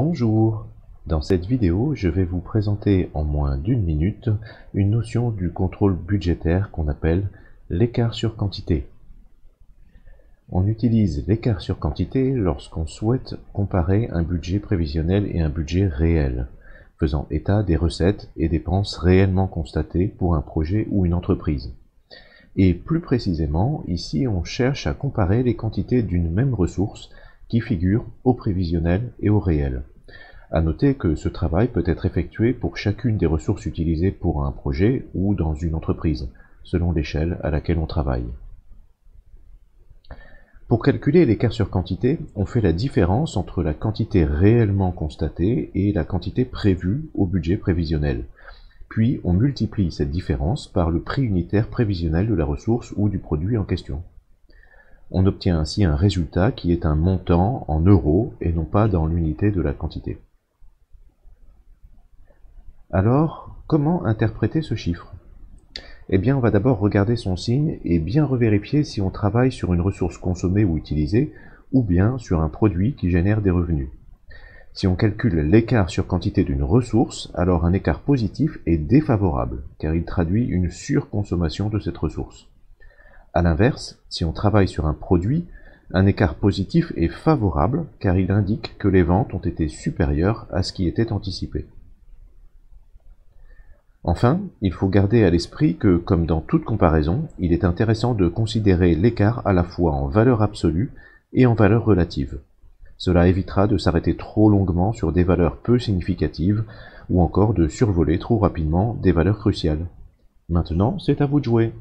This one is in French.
Bonjour! Dans cette vidéo, je vais vous présenter en moins d'une minute une notion du contrôle budgétaire qu'on appelle l'écart sur quantité. On utilise l'écart sur quantité lorsqu'on souhaite comparer un budget prévisionnel et un budget réel, faisant état des recettes et dépenses réellement constatées pour un projet ou une entreprise. Et plus précisément, ici on cherche à comparer les quantités d'une même ressource qui figure au prévisionnel et au réel. À noter que ce travail peut être effectué pour chacune des ressources utilisées pour un projet ou dans une entreprise, selon l'échelle à laquelle on travaille. Pour calculer l'écart sur quantité, on fait la différence entre la quantité réellement constatée et la quantité prévue au budget prévisionnel. Puis on multiplie cette différence par le prix unitaire prévisionnel de la ressource ou du produit en question. On obtient ainsi un résultat qui est un montant en euros et non pas dans l'unité de la quantité. Alors, comment interpréter ce chiffre? Eh bien, on va d'abord regarder son signe et bien revérifier si on travaille sur une ressource consommée ou utilisée, ou bien sur un produit qui génère des revenus. Si on calcule l'écart sur quantité d'une ressource, alors un écart positif est défavorable, car il traduit une surconsommation de cette ressource. A l'inverse, si on travaille sur un produit, un écart positif est favorable, car il indique que les ventes ont été supérieures à ce qui était anticipé. Enfin, il faut garder à l'esprit que, comme dans toute comparaison, il est intéressant de considérer l'écart à la fois en valeur absolue et en valeur relative. Cela évitera de s'arrêter trop longuement sur des valeurs peu significatives ou encore de survoler trop rapidement des valeurs cruciales. Maintenant, c'est à vous de jouer.